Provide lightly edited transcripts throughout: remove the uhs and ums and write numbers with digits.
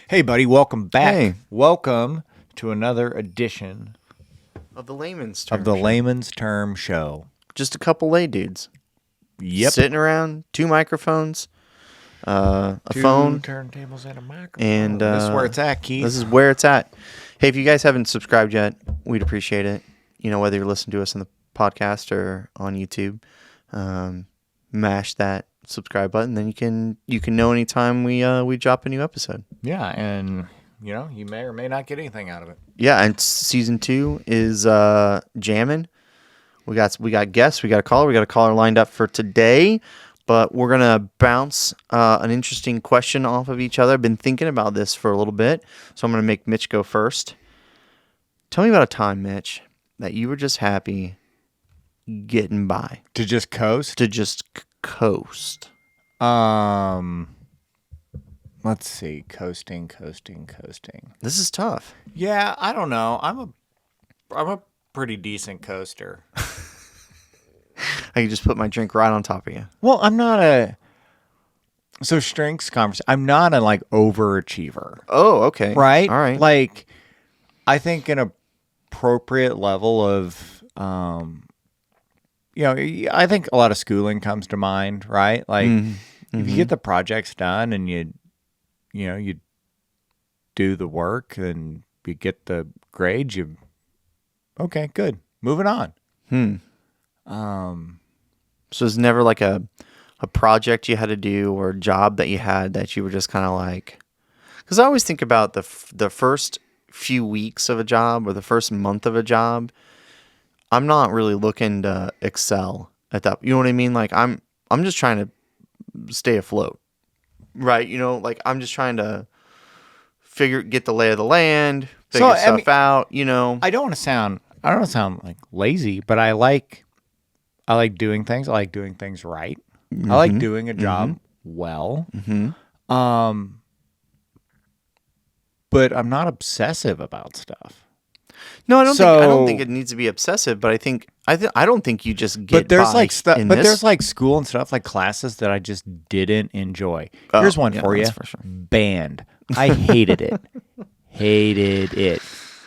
Hey, buddy, welcome back. Hey. Welcome to another edition Of the Layman's Term of the Show. Layman's Term Show. Just a couple lay dudes. Yep. Sitting around, 2 microphones, a phone. Turntables and a microphone. And this is where it's at, Keith. This is where it's at. Hey, if you guys haven't subscribed yet, we'd appreciate it. You know, whether you're listening to us on the podcast or on YouTube, mash that subscribe button. Then you can know anytime we drop a new episode. Yeah, and you may or may not get anything out of it. Yeah, and season 2 is jamming. We got guests. We got a caller lined up for today. But we're gonna bounce an interesting question off of each other. I've been thinking about this for a little bit, so I'm gonna make Mitch go first. Tell me about a time, Mitch, that you were just happy getting by. To just coast? To just coast. Let's see. Coasting. This is tough. Yeah, I don't know. I'm a pretty decent coaster. I can just put my drink right on top of you. Well, I'm not a... So strengths conversation. I'm not a overachiever. Oh, okay. Right? All right. Like, I think an appropriate level of, I think a lot of schooling comes to mind, right? Like, if you get the projects done and you do the work and you get the grades, okay, good. Moving on. So it's never like a project you had to do or a job that you had that you were just kind of like... Because I always think about the first few weeks of a job or the first month of a job. I'm not really looking to excel at that. You know what I mean? Like I'm just trying to stay afloat, right? I'm just trying to get the lay of the land, figure stuff out. I don't want to sound like lazy, but I like doing things. I like doing things right. I like doing a job well. But I'm not obsessive about stuff. No, I don't think it needs to be obsessive, but I don't think you just get. But there's by there's like school and stuff, like classes that I just didn't enjoy. Here's one for you. For sure. Band. I hated it. Hated it.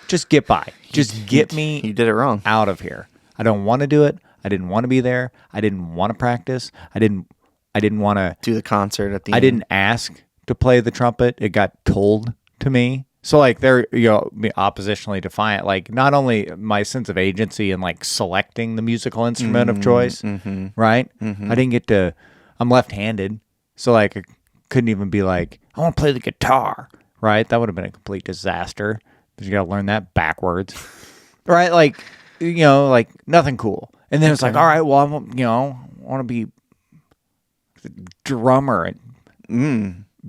Just get by. Just get me. You did it wrong. Out of here. I don't want to do it. I didn't want to be there. I didn't want to practice. I didn't want to do the concert at the end. I didn't ask to play the trumpet. It got told to me. So they're oppositionally defiant. Like not only my sense of agency and selecting the musical instrument of choice, right? I didn't get to. I'm left-handed, so I couldn't even be like, I want to play the guitar, right? That would have been a complete disaster because you got to learn that backwards, right? Nothing cool. And then it's like, all right, well, I want to be the drummer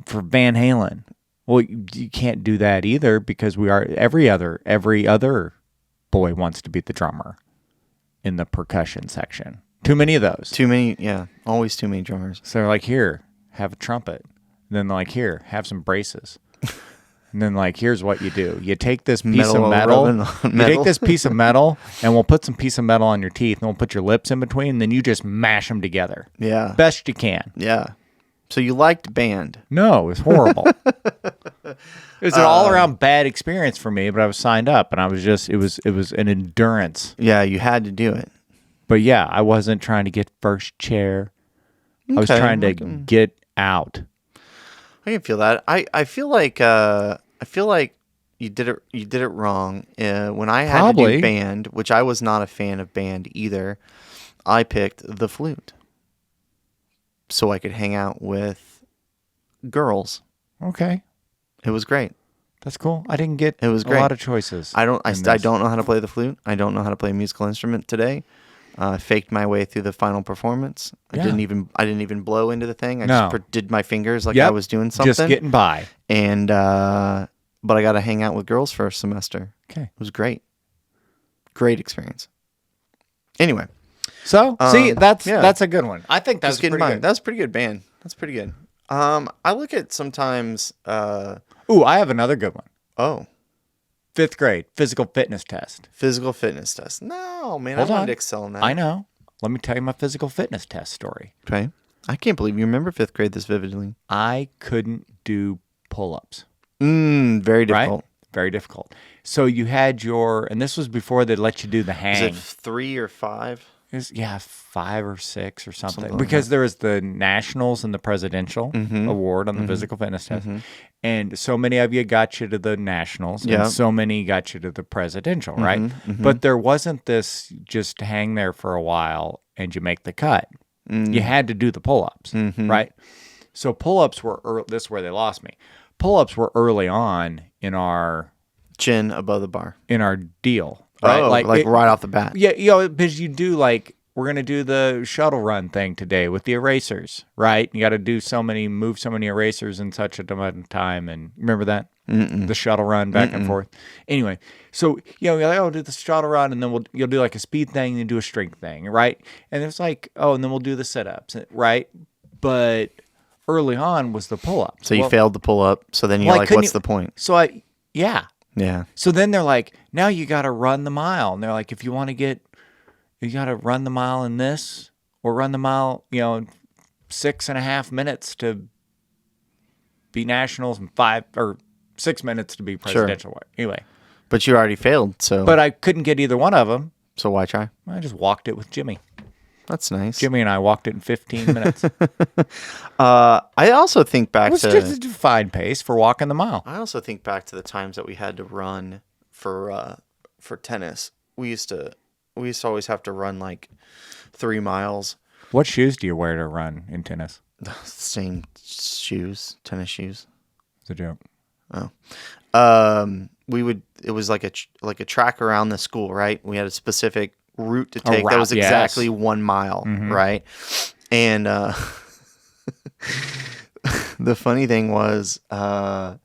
for Van Halen. Well, you can't do that either because every other boy wants to be the drummer in the percussion section. Too many of those. Too many, yeah. Always too many drummers. So they're like, here, have a trumpet. And then they're like, here, have some braces. And then here's what you do. You take this piece of metal. You take this piece of metal, and we'll put some piece of metal on your teeth, and we'll put your lips in between, and then you just mash them together. Yeah. Best you can. Yeah. So you liked band? No, it was horrible. It was an all-around bad experience for me, but I was signed up, and I was just, it was an endurance. Yeah, you had to do it. But yeah, I wasn't trying to get first chair. Okay, I was trying to get out. I can feel that. I feel like you did it wrong. When I had to do band, which I was not a fan of band either, I picked the flute so I could hang out with girls. Okay, it was great. That's cool. I didn't get a lot of choices. I don't know how to play the flute. I don't know how to play a musical instrument today. I faked my way through the final performance. I didn't even blow into the thing. I just did my fingers I was doing something. Just getting by. And but I got to hang out with girls for a semester. Okay, it was great. Great experience. Anyway, so see, that's a good one. I think that's pretty good. That's pretty good band. That's pretty good. I look at sometimes. Ooh, I have another good one. Oh. 5th grade, physical fitness test. Physical fitness test. No, man, I wanted to excel in that. I know. Let me tell you my physical fitness test story. Okay. I can't believe you remember 5th grade this vividly. I couldn't do pull-ups. Very difficult. Right? Very difficult. So you had and this was before they let you do the Is hang. it 3 or 5? It was, 5 or 6 or something. like Because that. there was the nationals and the presidential award on the physical fitness test. And so many of you got you to the nationals Yep. and so many got you to the presidential, right? But there wasn't this just hang there for a while and you make the cut. You had to do the pull-ups, right? So pull-ups were this is where they lost me. Pull-ups were early on in our Chin above the bar. deal, right? Oh, like right off the bat. Yeah, because you do we're gonna do the shuttle run thing today with the erasers, right? You got to move so many erasers in such a amount of time, and remember that the shuttle run back and forth. Anyway, so you're like, oh, do the shuttle run, and then you'll do like a speed thing, and then do a strength thing, right? And it's like, oh, and then we'll do the sit-ups, right? But early on was the pull-ups. So you failed the pull up. So then you're like, what's the point? So Yeah. So then they're like, now you got to run the mile. And they're like, if you want to you got to run the mile in this or run the mile, in 6.5 minutes to be nationals and 5 or 6 minutes to be presidential. Sure. Anyway. But you already failed. So. But I couldn't get either one of them. So why try? I just walked it with Jimmy. That's nice. Jimmy and I walked it in 15 minutes. I also think back to... It was just a fine pace for walking the mile. I also think back to the times that we had to run for tennis. We used to always have to run like 3 miles. What shoes do you wear to run in tennis? Same shoes, tennis shoes. It's a joke. Oh. It was like a track around the school, right? We had a specific route to take that was exactly 1 mile, right? And the funny thing was a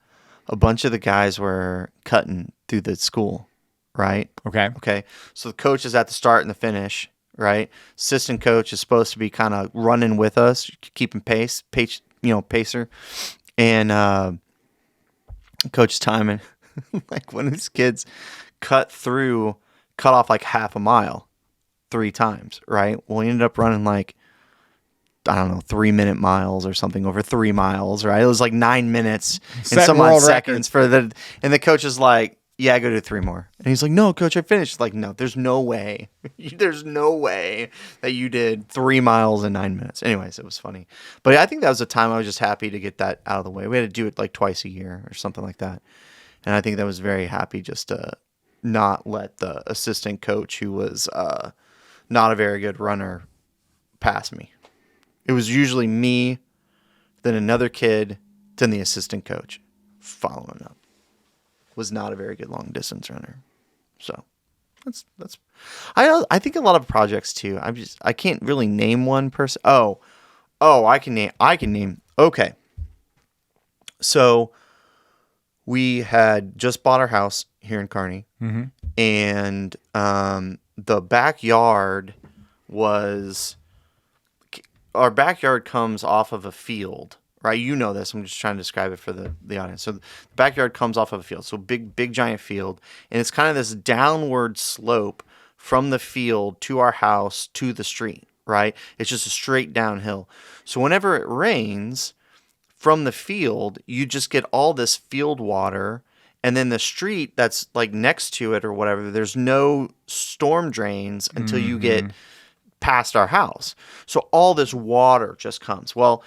bunch of the guys were cutting through the school, right? Okay. So the coach is at the start and the finish, right? Assistant coach is supposed to be kind of running with us, keeping pacer. And coach timing, like one of these kids cut off like half a mile 3 times, right? Well, he ended up running like, I don't know, 3-minute miles or something over 3 miles, right? It was like 9 minutes and some odd seconds and the coach is like, yeah, go do 3 more. And he's like, no, coach, I finished. Like, no, there's no way. There's no way that you did 3 miles in 9 minutes. Anyways, it was funny. But I think that was a time I was just happy to get that out of the way. We had to do it like twice a year or something like that. And I think that was very happy just to not let the assistant coach, who was not a very good runner, pass me. It was usually me, then another kid, then the assistant coach following up. Was not a very good long distance runner. So that's I think a lot of projects too. I can't really name one person. Oh, I can name. Okay. So we had just bought our house here in Kearney, and the backyard our backyard comes off of a field, right? You know this. I'm just trying to describe it for the audience. So the backyard comes off of a field. So big giant field, and it's kind of this downward slope from the field to our house to the street, right? It's just a straight downhill. So whenever it rains from the field, you just get all this field water. And then the street that's like next to it or whatever, there's no storm drains until you get past our house. So all this water just comes. Well,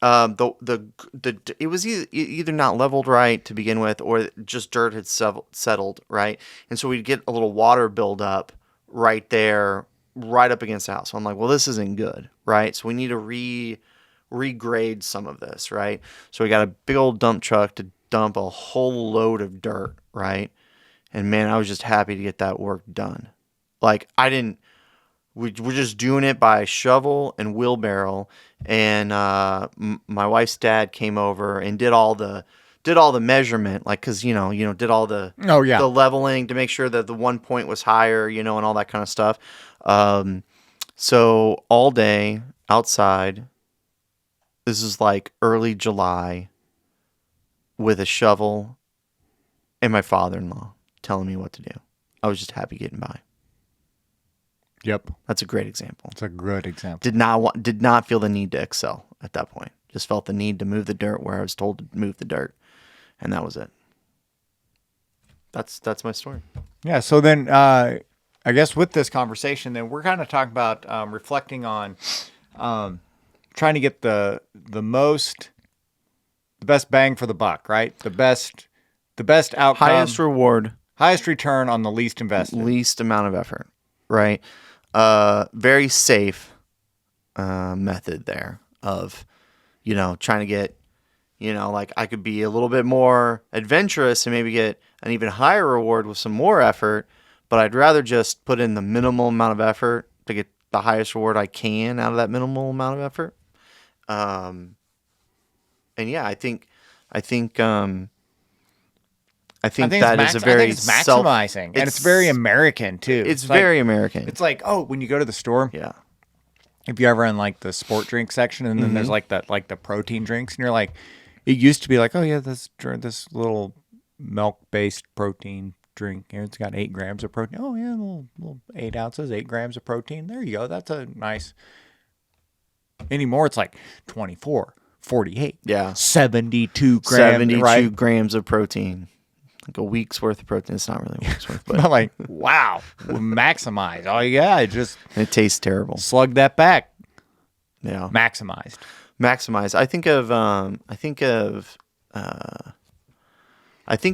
it was either not leveled right to begin with, or just dirt had settled, right? And so we'd get a little water build up right there, right up against the house. So I'm like, well, this isn't good, right? So we need to regrade some of this, right? So we got a big old dump truck to dump a whole load of dirt, right? And man, I was just happy to get that work done. Like we're just doing it by shovel and wheelbarrow, and my wife's dad came over and did all the measurement, like, cause did all the the leveling to make sure that the 1 point was higher, and all that kind of stuff. So all day outside, this is like early July, with a shovel and my father-in-law telling me what to do. I was just happy getting by. Yep. That's a great example. It's a good example. Did not feel the need to excel at that point. Just felt the need to move the dirt where I was told to move the dirt. And that was it. That's my story. Yeah. So then, I guess with this conversation, then we're kind of talking about reflecting on trying to get the best bang for the buck, right? The best outcome, Highest reward, highest return on the least invested, least amount of effort, right? Very safe method there of, trying to get, like I could be a little bit more adventurous and maybe get an even higher reward with some more effort, but I'd rather just put in the minimal amount of effort to get the highest reward I can out of that minimal amount of effort. And yeah, I think that is a very it's maximizing, and it's very American too. It's very like, American. It's like, oh, when you go to the store, yeah. If you ever in like the sport drink section, and then there's like the protein drinks, and you're like, it used to be like, oh yeah, this little milk based protein drink here, it's got 8 grams of protein. Oh yeah, little 8 ounces, 8 grams of protein. There you go. That's a nice. Anymore, it's like 24, 48, 72 grams, 72 right? grams of protein. Like a week's worth of protein. It's not really a week's worth, but I'm like, wow, maximize. Oh yeah, it tastes terrible. Slug that back. Yeah, maximized. I think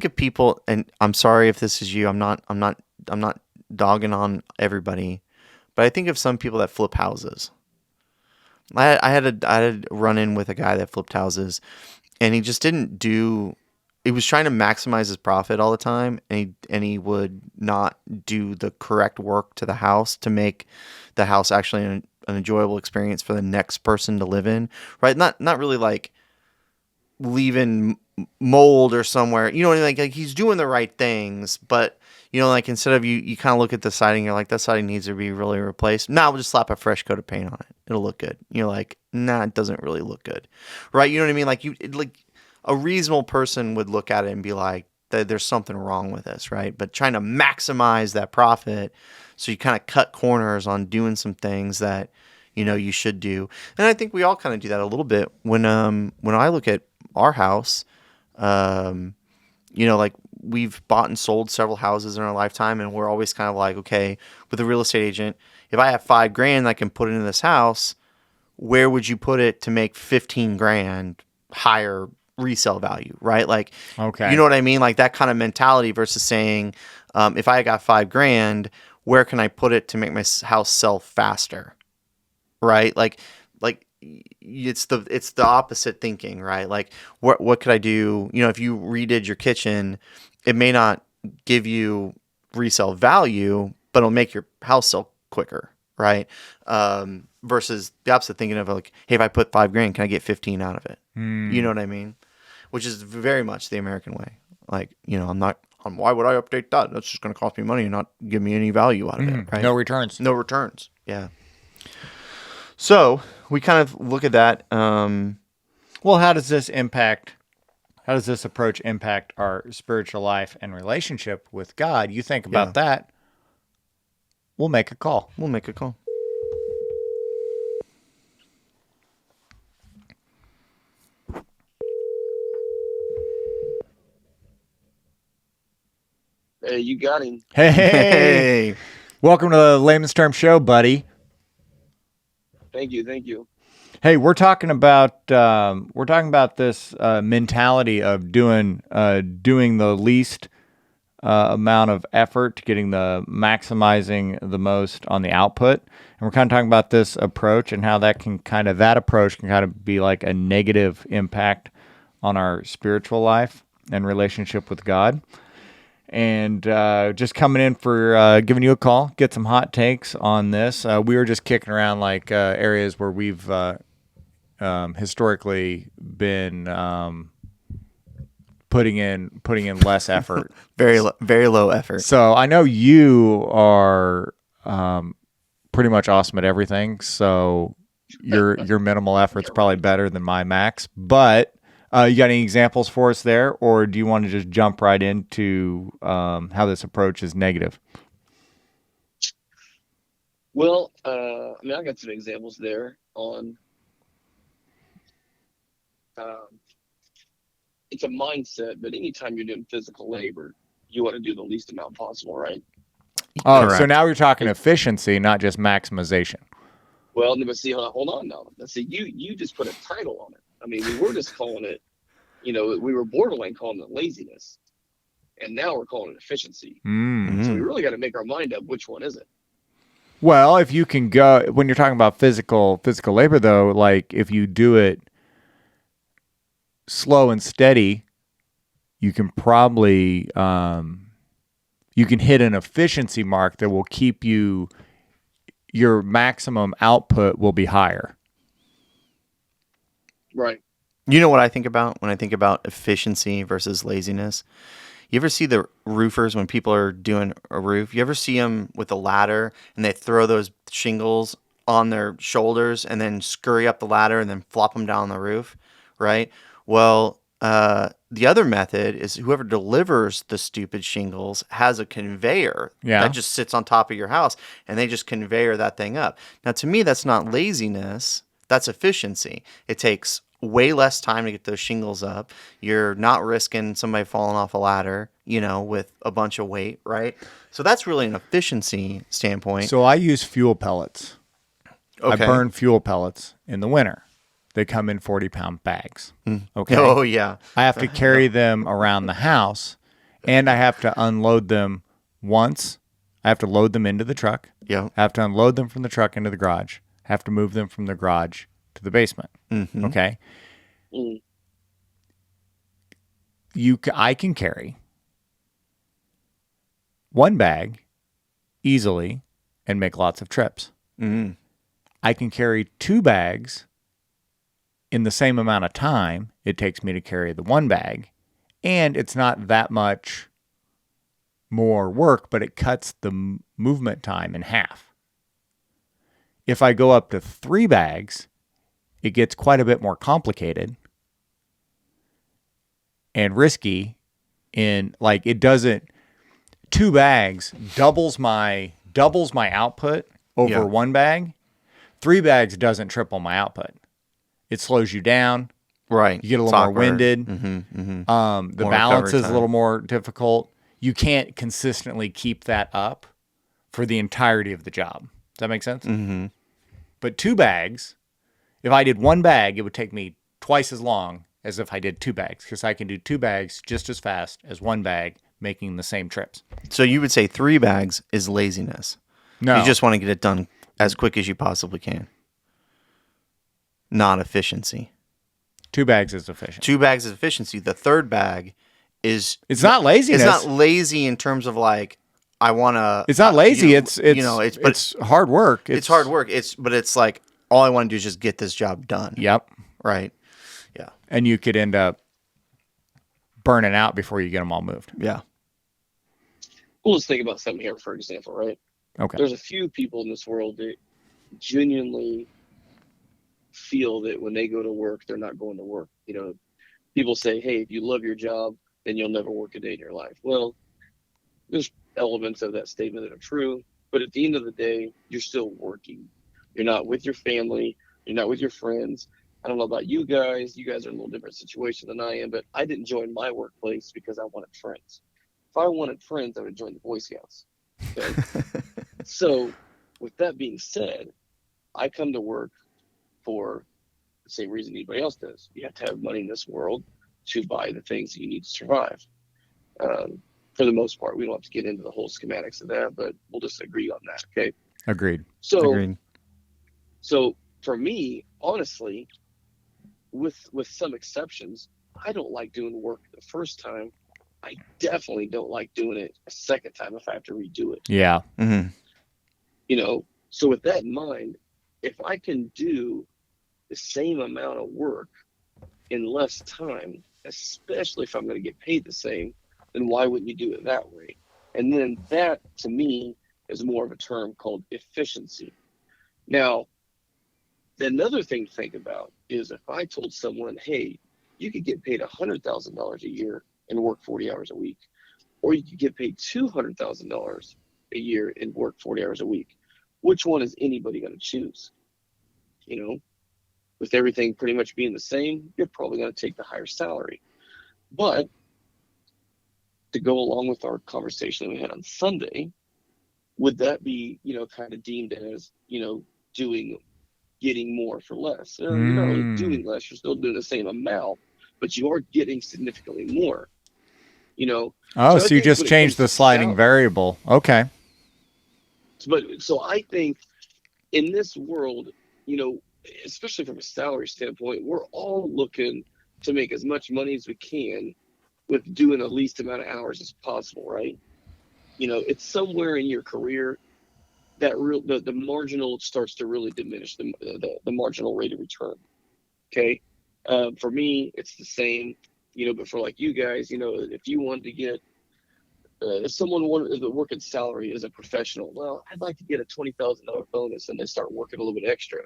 of people, and I'm sorry if this is you. I'm not dogging on everybody, but I think of some people that flip houses. I had a run in with a guy that flipped houses, and he just didn't do. He was trying to maximize his profit all the time, and he would not do the correct work to the house to make the house actually an enjoyable experience for the next person to live in. Right? Not really like leaving mold or somewhere. You know what I mean? Like he's doing the right things, but like instead of you kind of look at the siding, you're like, that siding needs to be really replaced. Nah, we'll just slap a fresh coat of paint on it. It'll look good. You're like, nah, it doesn't really look good. Right? You know what I mean? Like a reasonable person would look at it and be like, there's something wrong with this, right? But trying to maximize that profit, so you kind of cut corners on doing some things that you should do. And I think we all kind of do that a little bit when I look at our house. Like we've bought and sold several houses in our lifetime, and we're always kind of like, okay, with a real estate agent, if I have $5,000 I can put into this house, where would you put it to make $15,000 higher resale value, right? Like, okay, you know what I mean? Like that kind of mentality versus saying, if I got $5,000, where can I put it to make my house sell faster, right? Like it's the opposite thinking, right? Like what could I do? If you redid your kitchen, it may not give you resale value, but it'll make your house sell quicker, right? Versus the opposite thinking of like, hey, if I put $5,000, can I get 15 out of it? You know what I mean? Which is very much the American way. Like, why would I update that? That's just going to cost me money and not give me any value out of it, right? No returns. No returns. Yeah. So we kind of look at that. Well, how does this approach impact our spiritual life and relationship with God? You think about that. We'll make a call. Hey, you got him. Hey. Welcome to the Layman's Term Show, buddy. Thank you. Hey, we're talking about this mentality of doing the least amount of effort, getting the maximizing the most on the output, and we're kind of talking about this approach and how that approach can kind of be like a negative impact on our spiritual life and relationship with God. And just coming in for giving you a call, get some hot takes on this. We were just kicking around like areas where we've historically been putting in less effort, very low effort. So I know you are pretty much awesome at everything. So your minimal effort's probably better than my max, but. You got any examples for us there, or do you want to just jump right into how this approach is negative? Well, I got some examples there on it's a mindset, but anytime you're doing physical labor, you want to do the least amount possible, right? Oh, so Correct. now we're talking efficiency, not just maximization. Well, but see, hold on now. Let's see, you just put a title on it. I mean, we were just calling it, we were borderline calling it laziness, and now we're calling it efficiency. So we really got to make our mind up which one is it. Well, if you can go, when you're talking about physical labor, though, like if you do it slow and steady, you can probably you can hit an efficiency mark that will keep your maximum output will be higher. Right. You know what I think about when I think about efficiency versus laziness? You ever see the roofers when people are doing a roof? You ever see them with a ladder and they throw those shingles on their shoulders and then scurry up the ladder and then flop them down the roof, right? Well, the other method is whoever delivers the stupid shingles has a conveyor that just sits on top of your house and they just conveyor that thing up. Now, to me, that's not laziness. That's efficiency. It takes way less time to get those shingles up. You're not risking somebody falling off a ladder, with a bunch of weight, right? So that's really an efficiency standpoint. So I use fuel pellets. Okay. I burn fuel pellets in the winter. They come in 40-pound bags. Okay. Oh, yeah. I have to carry them around the house, and I have to unload them once. I have to load them into the truck. Yeah. I have to unload them from the truck into the garage. I have to move them from the garage to the basement. Mm-hmm. Okay. I can carry one bag easily and make lots of trips. Mm-hmm. I can carry 2 bags in the same amount of time it takes me to carry the 1 bag, and it's not that much more work, but it cuts the movement time in half. If I go up to 3 bags, it gets quite a bit more complicated and risky it doesn't. 2 bags doubles my output over 1 bag. 3 bags doesn't triple my output. It slows you down. Right. You get a little more winded. Mm-hmm. The More balance recovery is a time. little more difficult. You can't consistently keep that up for the entirety of the job. Does that make sense? Mm-hmm. But 2 bags, if I did 1 bag, it would take me twice as long as if I did 2 bags, because I can do 2 bags just as fast as 1 bag making the same trips. So you would say 3 bags is laziness. No. You just want to get it done as quick as you possibly can. Not efficiency. 2 bags is efficient. 2 bags is efficiency. The 3rd bag is... It's not laziness. It's not lazy in terms of I want to... It's not lazy. It's hard work. It's hard work. But it's like, all I want to do is just get this job done. Yep. Right. Yeah. And you could end up burning out before you get them all moved. Yeah. Well, let's think about something here, for example, right? Okay. There's a few people in this world that genuinely feel that when they go to work, they're not going to work. People say, hey, if you love your job, then you'll never work a day in your life. Well, there's elements of that statement that are true, but at the end of the day, you're still working. You're not with your family. You're not with your friends. I don't know about you guys. You guys are in a little different situation than I am, but I didn't join my workplace because I wanted friends. If I wanted friends, I would join the Boy Scouts. Okay? So with that being said, I come to work for the same reason anybody else does. You have to have money in this world to buy the things that you need to survive. For the most part, we don't have to get into the whole schematics of that, but we'll just agree on that. Okay. Agreed. So for me, honestly, with some exceptions, I don't like doing work the first time. I definitely don't like doing it a second time if I have to redo it. Yeah. Mm-hmm. So with that in mind, if I can do the same amount of work in less time, especially if I'm going to get paid the same, then why wouldn't you do it that way? And then that, to me, is more of a term called efficiency. Now, another thing to think about is if I told someone, hey, you could get paid $100,000 a year and work 40 hours a week, or you could get paid $200,000 a year and work 40 hours a week, which one is anybody going to choose? With everything pretty much being the same, you're probably going to take the higher salary. But to go along with our conversation that we had on Sunday, would that be, kind of deemed as, getting more for less? You're not really Mm. doing less. You're still doing the same amount, but you are getting significantly more, you know? Oh, So I so you think just when it changed comes the to sliding variable. Okay. but so I think in this world, you know, especially from a salary standpoint, we're all looking to make as much money as we can with doing the least amount of hours as possible, right? It's somewhere in your career that the marginal starts to really diminish the marginal rate of return. Okay. For me, it's the same, but for like you guys, if you want to get, if someone wanted to work at salary as a professional, well, I'd like to get a $20,000 bonus and then start working a little bit extra.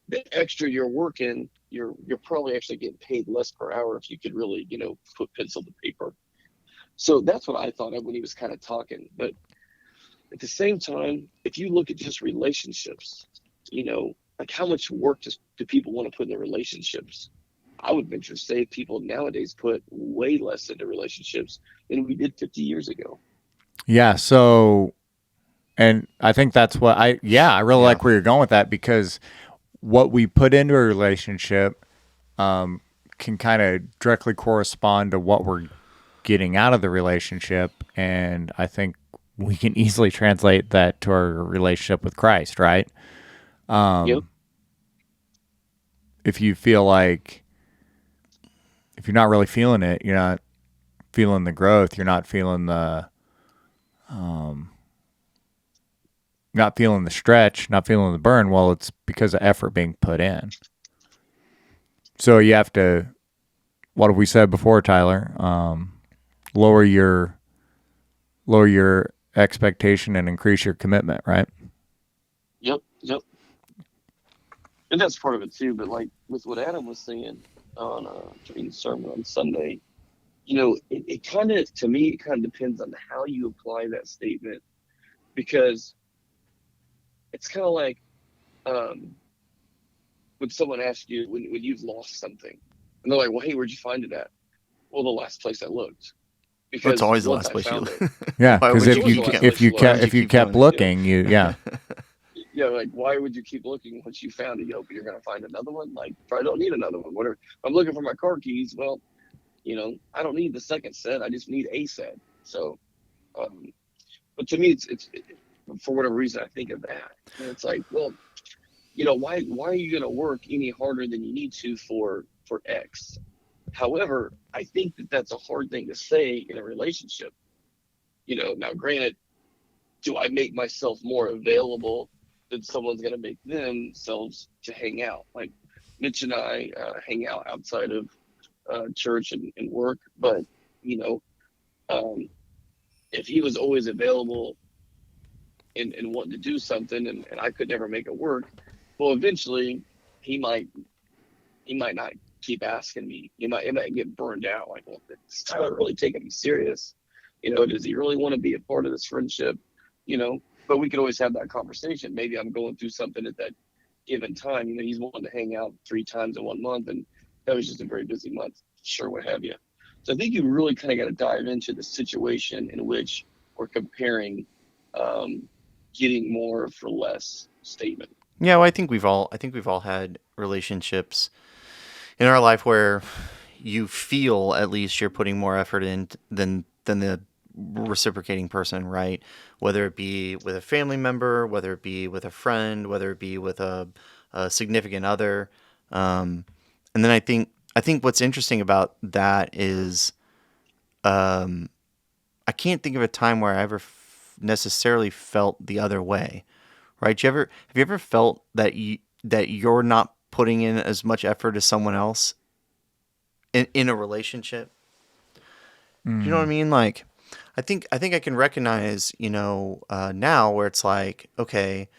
The extra you're working, you're probably actually getting paid less per hour if you could really, put pencil to paper. So that's what I thought of when he was kind of talking. But at the same time, if you look at just relationships, like how much work do people want to put in their relationships? I would venture to say people nowadays put way less into relationships than we did 50 years ago. Yeah. So, and I think that's what I really Yeah. like where you're going with that, because what we put into a relationship can kind of directly correspond to what we're getting out of the relationship. And I think we can easily translate that to our relationship with Christ, right? Yep. If you feel like, if you're not really feeling it, you're not feeling the growth, you're not feeling not feeling the stretch, not feeling the burn, well, it's because of effort being put in. So you have to, what have we said before, Tyler? Lower your expectation and increase your commitment, right? Yep. Yep. And that's part of it too. But like with what Adam was saying on during the sermon on Sunday, it kind of, to me, it kind of depends on how you apply that statement, because it's kind of like um, when someone asks you when you've lost something, and they're like, "Well, hey, where'd you find it at?" Well, the last place I looked, It's because always the once last I place you found look. it, Yeah, Why because would it's you always keep the last place you look. why would you if you keep kept doing it? looking, yeah. Yeah, like why would you keep looking once you found it? You hope you're gonna find another one. Like, I don't need another one. Whatever. I'm looking for my car keys. Well, I don't need the second set. I just need a set. So, um, but to me, for whatever reason, I think of that, and it's like, well, why are you going to work any harder than you need to for X? However, I think that that's a hard thing to say in a relationship. Now granted, do I make myself more available than someone's going to make themselves to hang out? Like Mitch and I hang out outside of church and work, but you know, um, if he was always available and wanting to do something, and I could never make it work, well, eventually he might he might not keep asking me. It might get burned out. Like, well, is Tyler really taking me serious? Does he really want to be a part of this friendship? But we could always have that conversation. Maybe I'm going through something at that given time. He's wanting to hang out 3 times in 1 month, and that was just a very busy month. Sure, what have you. So I think you really kind of got to dive into the situation in which we're comparing um, getting more for less statement. Yeah, well, I think we've all had relationships in our life where you feel at least you're putting more effort in than the reciprocating person, right? Whether it be with a family member, whether it be with a friend, whether it be with a significant other. And then I think what's interesting about that is I can't think of a time where I ever necessarily felt the other way, right? Have you ever felt that you're not putting in as much effort as someone else in a relationship? Do you know what I mean? Like, I think I can recognize, now where it's like, okay,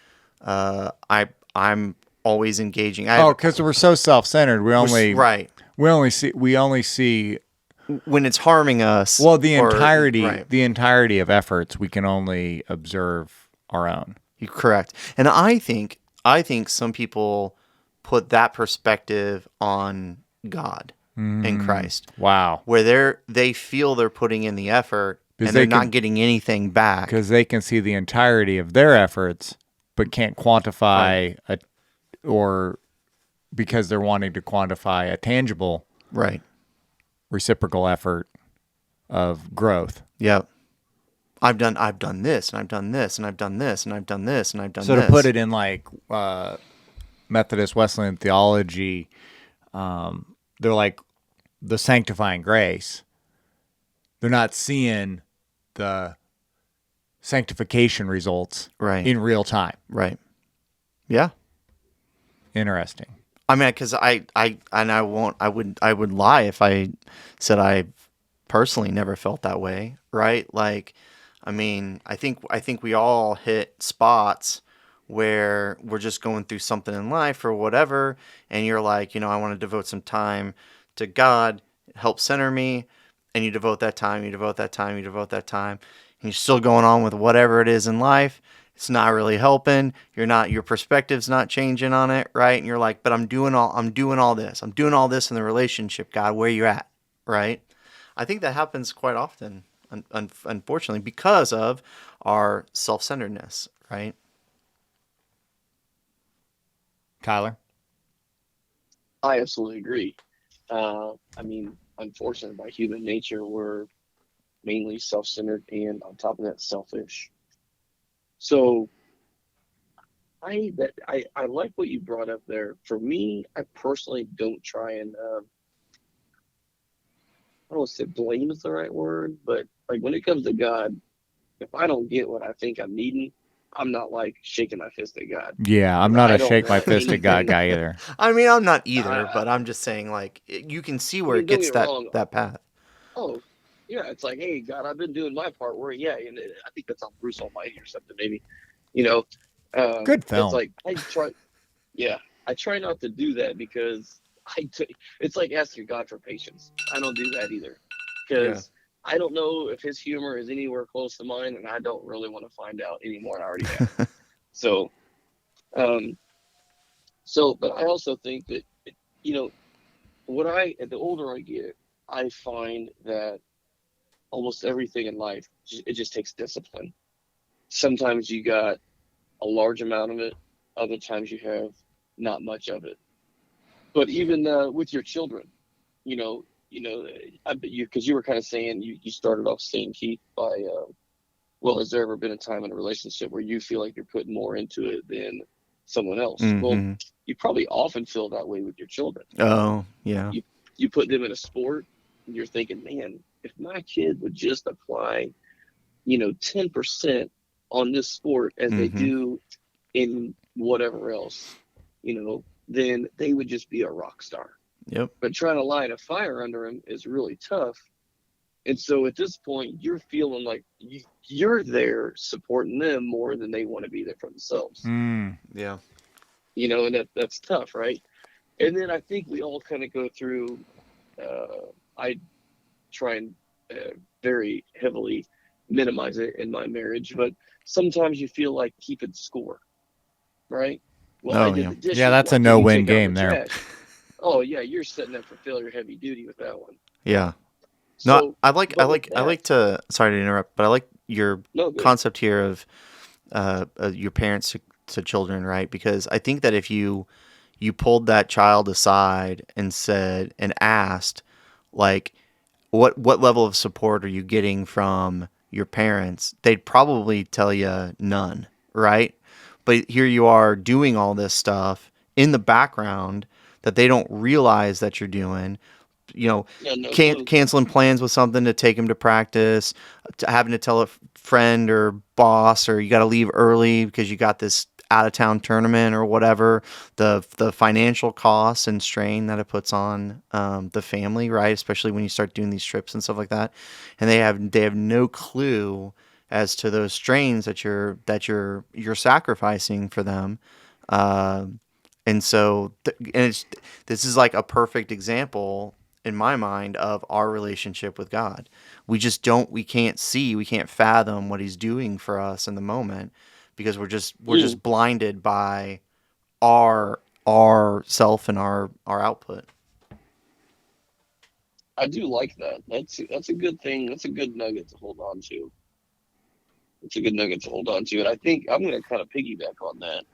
I'm always engaging. Oh, because we're so self-centered, Right, we only see, when it's harming us, well, the or entirety right. the entirety of efforts. We can only observe our own. You're correct. And I think some people put that perspective on God, in Christ, Wow. where they feel they're putting in the effort and they're not getting anything back. Because they can see the entirety of their efforts, but can't quantify or because they're wanting to quantify a tangible reciprocal effort of growth. Yep. I've done this, and I've done this, and I've done this, and I've done this, and I've done this. So to put it in like Methodist Wesleyan theology, they're like the sanctifying grace. They're not seeing the sanctification results in real time. Right. Yeah. Interesting. I mean, because I would lie if I said I personally never felt that way, right? Like, I mean, I think we all hit spots where we're just going through something in life or whatever, and you're like, I want to devote some time to God, help center me, and you devote that time, and you're still going on with whatever it is in life. It's not really helping. Your perspective's not changing on it, right? And you're like, but I'm doing all this. I'm doing all this in the relationship, God. Where you at, right? I think that happens quite often, unfortunately, because of our self-centeredness, right? Kyler? I absolutely agree. I mean, unfortunately, by human nature, we're mainly self-centered and on top of that, selfish. So I like what you brought up there. For me, I personally don't try and I don't want to say blame is the right word, but like when it comes to God, if I don't get what I think I'm needing, I'm not like shaking my fist at God. Yeah, I'm not a shake my fist at God guy either. I mean, I'm not either, but I'm just saying, like, you can see where it gets that path. Oh, yeah, it's like, hey, God, I've been doing my part. And I think that's on Bruce Almighty or something, maybe. Good film. It's like I try not to do that because it's like asking God for patience. I don't do that either because I don't know if his humor is anywhere close to mine, and I don't really want to find out anymore. And I already have. So, but I also think that the older I get, I find that almost everything in life, it just takes discipline. Sometimes you got a large amount of it. Other times you have not much of it. But even with your children, because you were kind of saying, you started off saying, Keith, by, has there ever been a time in a relationship where you feel like you're putting more into it than someone else? Mm-hmm. Well, you probably often feel that way with your children. Oh, yeah. You put them in a sport, and you're thinking, man, if my kid would just apply, 10% on this sport as they do in whatever else, then they would just be a rock star. Yep. But trying to light a fire under them is really tough. And so at this point, you're feeling like you're there supporting them more than they want to be there for themselves. Yeah. And that's tough, right? And then I think we all kind of go through, I try and very heavily minimize it in my marriage, but sometimes you feel like keeping score, right? Well, the dishes. Yeah, that's a no-win game there. Oh yeah, you're setting up for failure heavy duty with that one. Yeah. No, I like to, sorry to interrupt, but I like your concept here of your parents to children, right? Because I think that if you pulled that child aside and said and asked, like, what level of support are you getting from your parents, they'd probably tell you none, right? But here you are doing all this stuff in the background that they don't realize that you're doing. Canceling plans with something to take them to practice, having to tell a friend or boss, or you got to leave early because you got this out of town tournament or whatever. The financial costs and strain that it puts on the family, right? Especially when you start doing these trips and stuff like that, and they have no clue as to those strains that you're sacrificing for them. And so, this is like a perfect example in my mind of our relationship with God. We can't fathom what he's doing for us in the moment because we're just blinded by our self and our output. I do like that. That's a good thing. That's a good nugget to hold on to. It's a good nugget to hold on to. And I think I'm going to kind of piggyback on that.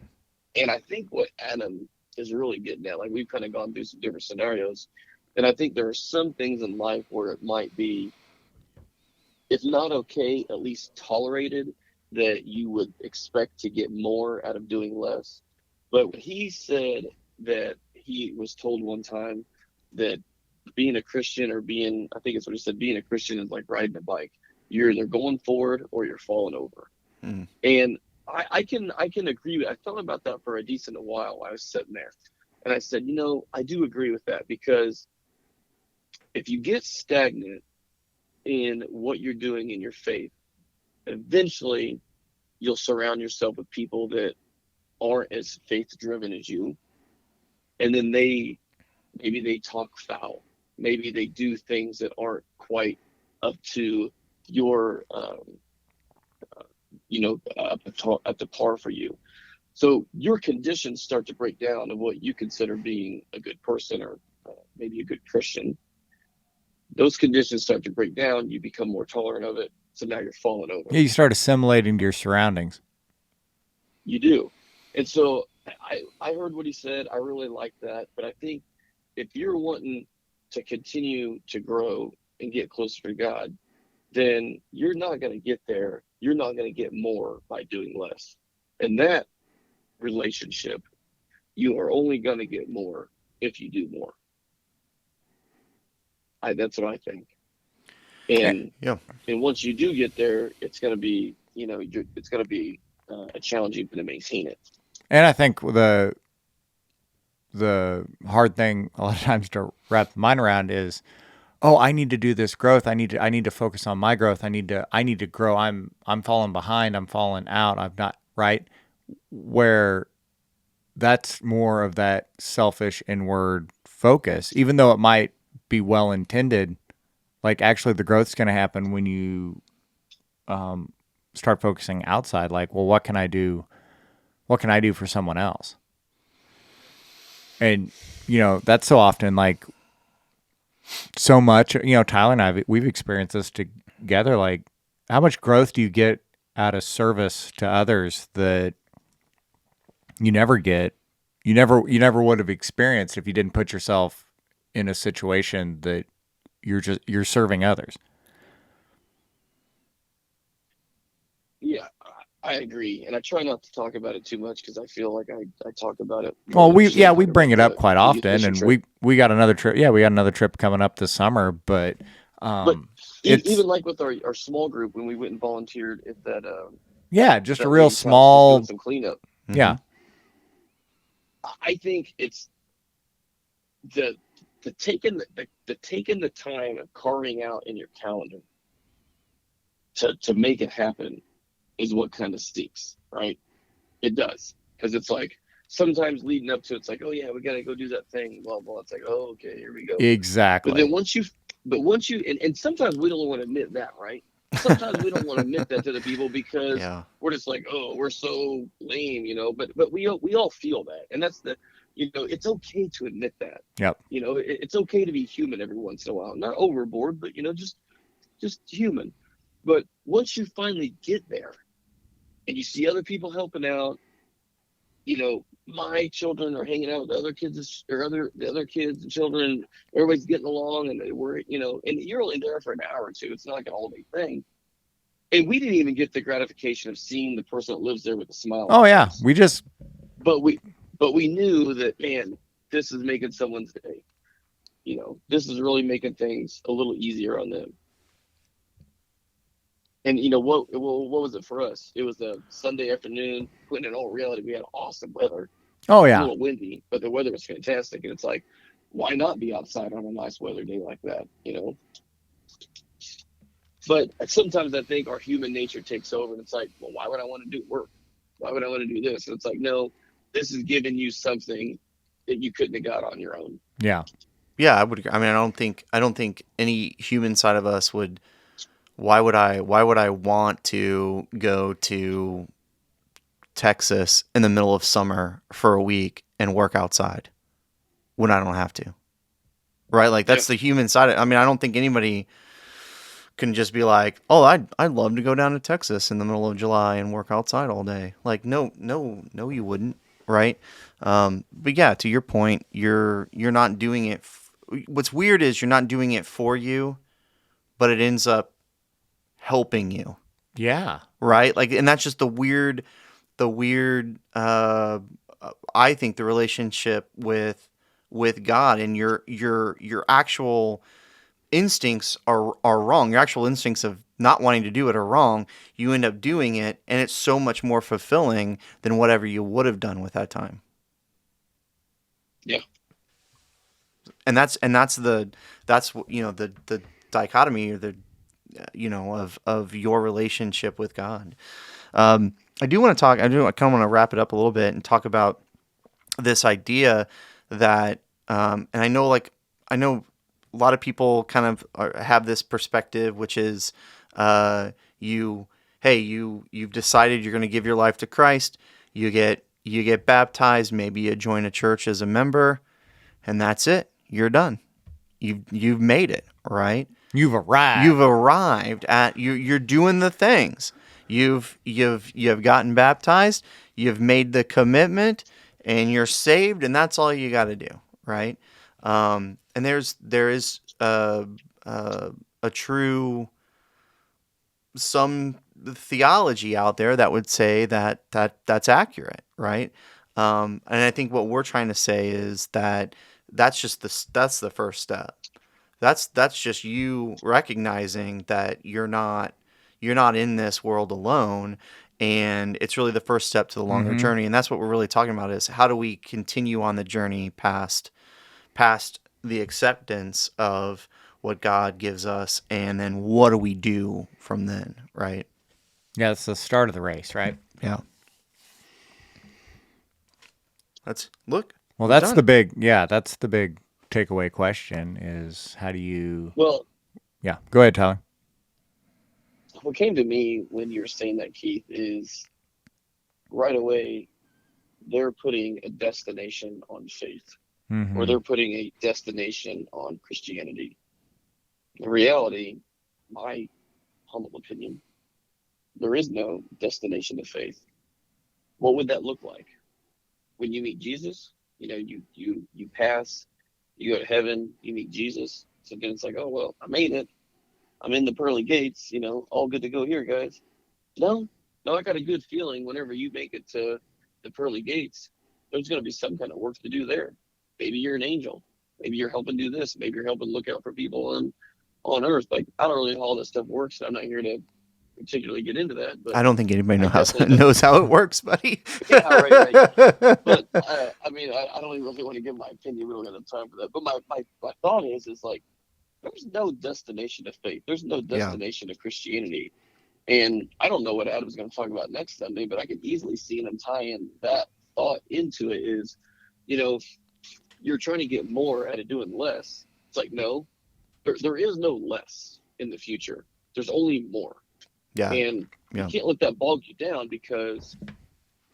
And I think what Adam is really getting at, like we've kind of gone through some different scenarios. And I think there are some things in life where it might be, if not okay, at least tolerated, that you would expect to get more out of doing less. But he said that he was told one time that being a Christian or being, I think it's what he said, being a Christian is like riding a bike. You're either going forward or you're falling over. Mm. And I can agree with, I thought about that for a decent while while I was sitting there. And I said, I do agree with that, because if you get stagnant in what you're doing in your faith, eventually you'll surround yourself with people that aren't as faith driven as you. And then maybe they talk foul. Maybe they do things that aren't quite up to your, at the par for you. So your conditions start to break down of what you consider being a good person or maybe a good Christian. Those conditions start to break down. You become more tolerant of it. So now you're falling over. Yeah, you start assimilating to your surroundings. You do. And so I heard what he said. I really like that. But I think if you're wanting to continue to grow and get closer to God, then you're not going to get there. You're not going to get more by doing less. And that relationship, you are only going to get more if you do more. That's what I think. And and once you do get there, it's going to be, it's going to be a challenge even to maintain it. And I think the hard thing a lot of times to wrap the mind around is, oh, I need to do this growth. I need to focus on my growth. I need to grow. I'm falling behind. I'm falling out. I'm not right. Where that's more of that selfish inward focus, even though it might be well intended. Like actually, the growth's going to happen when you start focusing outside. Like, well, what can I do? What can I do for someone else? And that's so often like so much. Tyler and I, we've experienced this together. Like, how much growth do you get out of service to others that you never get? You never would have experienced if you didn't put yourself in a situation that you're serving others. Yeah, I agree, and I try not to talk about it too much because I feel like I talk about it. Well, we bring it up quite often, and we got another trip. Yeah, we got another trip coming up this summer, but even like with our small group when we went and volunteered at that. Just a real small doing some cleanup. Yeah, I think it's the taking the time and carving out in your calendar to make it happen is what kind of stinks, right? It does, because it's like sometimes leading up to it's like, oh yeah, we got to go do that thing, blah blah. It's like, oh okay, here we go. Exactly. But then once you and sometimes we don't want to admit that, right? Sometimes we don't want to admit that to the people because we're just like, oh, we're so lame, But we all feel that, and that's the, it's okay to admit that. Yep. It's okay to be human every once in a while, not overboard, but just human. But once you finally get there, and you see other people helping out, my children are hanging out with other kids or the other kids and children. Everybody's getting along, and we're, and you're only there for an hour or two. It's not like an all-day thing. And we didn't even get the gratification of seeing the person that lives there with a smile. Oh yeah, we just. But we knew that, man, this is making someone's day. This is really making things a little easier on them. And what was it for us? It was a Sunday afternoon. Putting in all reality, we had awesome weather. Oh yeah, a little windy, but the weather was fantastic. And it's like, why not be outside on a nice weather day like that? But sometimes I think our human nature takes over, and it's like, well, why would I want to do work? Why would I want to do this? And it's like, no, this is giving you something that you couldn't have got on your own. Yeah. Yeah, I would agree. I mean, I don't think any human side of us would. Why would I want to go to Texas in the middle of summer for a week and work outside when I don't have to? right? Like that's the human side. I mean, I don't think anybody can just be like, oh, I'd love to go down to Texas in the middle of July and work outside all day. Like, no, you wouldn't, right? But yeah, to your point, you're not doing it. What's weird is you're not doing it for you, but it ends up helping you, Yeah. right? Like, and that's just the weird. I think the relationship with God and your actual instincts are wrong. Your actual instincts of not wanting to do it are wrong. You end up doing it, and it's so much more fulfilling than whatever you would have done with that time. Yeah. And that's the dichotomy or the of your relationship with God. I do want to talk. I kind of want to wrap it up a little bit and talk about this idea that, and I know a lot of people kind of have this perspective, which is, you've decided you're going to give your life to Christ. You get baptized. Maybe you join a church as a member, and that's it. You're done. You've made it, right? You've arrived. You've arrived at you're doing the things. You've gotten baptized. You've made the commitment, and you're saved, and that's all you got to do, right? And there is a true some theology out there that would say that's accurate, right? And I think what we're trying to say is that that's the first step. That's just you recognizing that you're not in this world alone, and it's really the first step to the longer journey. And that's what we're really talking about, is how do we continue on the journey past the acceptance of what God gives us, and then what do we do from then, right? Yeah, it's the start of the race, right? Yeah. Well, that's the big takeaway question is, how do you... Well, Yeah, go ahead, Tyler. what came to me when you were saying that, Keith, is right away they're putting a destination on faith, or they're putting a destination on Christianity. The reality, my humble opinion, there is no destination of faith. What would that look like? When you meet Jesus, you pass, you go to heaven, you meet Jesus. So then it's like, oh, well, I made it. I'm in the pearly gates, all good to go here, guys. No, I got a good feeling whenever you make it to the pearly gates, there's going to be some kind of work to do there. Maybe you're an angel. Maybe you're helping do this. Maybe you're helping look out for people on earth. Like, I don't really know how all that stuff works. I'm not here to particularly get into that. But I don't think anybody knows how it works, buddy. Yeah, right. But I mean, I don't even really want to give my opinion. We don't have time for that. But my thought is like, there's no destination of faith. There's no destination of Christianity. And I don't know what Adam's going to talk about next Sunday, but I can easily see him tying that thought into it. Is, you're trying to get more out of doing less. It's like, no, there is no less in the future. There's only more. Yeah. And you can't let that bog you down, because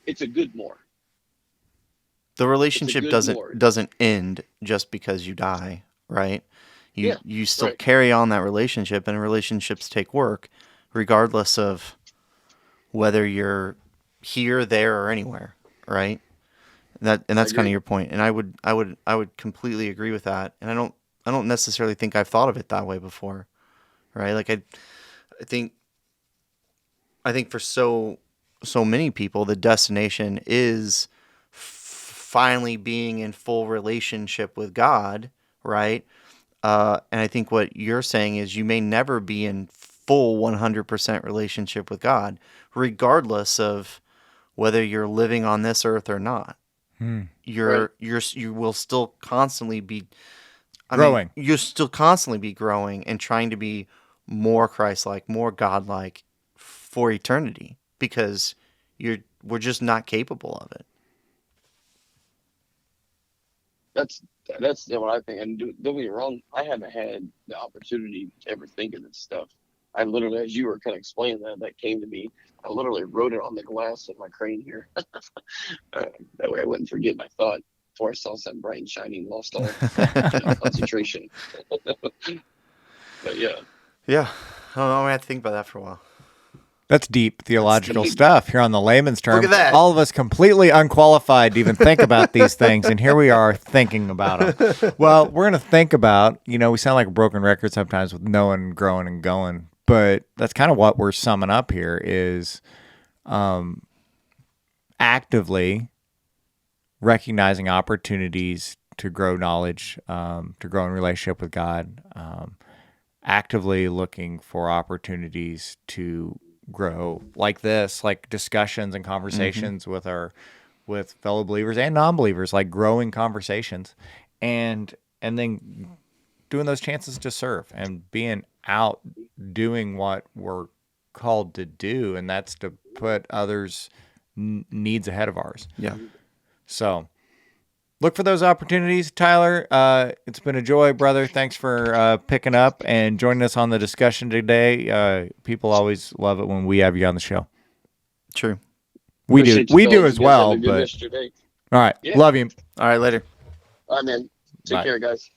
it's a good more. The relationship doesn't end just because you die, right? You still carry on that relationship, and relationships take work, regardless of whether you're here, there, or anywhere, right? That's kind of your point, and I would completely agree with that. And I don't necessarily think I've thought of it that way before, right? Like I think for so many people, the destination is finally being in full relationship with God, right? And I think what you're saying is you may never be in full 100% relationship with God, regardless of whether you're living on this earth or not. You will still constantly be growing. You'll still constantly be growing and trying to be more Christ-like, more God-like for eternity, because we're just not capable of it. That's what I think. And don't get me wrong, I haven't had the opportunity to ever think of this stuff. I literally, as you were kind of explaining that came to me. I literally wrote it on the glass of my crane here. That way I wouldn't forget my thought. before I saw something bright and shiny and lost all concentration. But yeah. Yeah. I don't know. I had to think about that for a while. That's deep theological stuff here on the layman's term. Look at that. All of us completely unqualified to even think about these things, and here we are thinking about them. Well, we're going to think about, we sound like a broken record sometimes with knowing, growing, and going, but that's kind of what we're summing up here is actively recognizing opportunities to grow knowledge, to grow in relationship with God, actively looking for opportunities to grow like this, like discussions and conversations with fellow believers and non-believers, like growing conversations, and then doing those chances to serve and being out doing what we're called to do, and that's to put others' needs ahead of ours. Yeah. So look for those opportunities. Tyler, it's been a joy, brother. Thanks for picking up and joining us on the discussion today. People always love it when we have you on the show. True. We do. Appreciate you We do fellas. as You guys well. have a good But rest of your day. all right. Yeah. Love you. All right, later. All right, man. Take Bye. care, guys.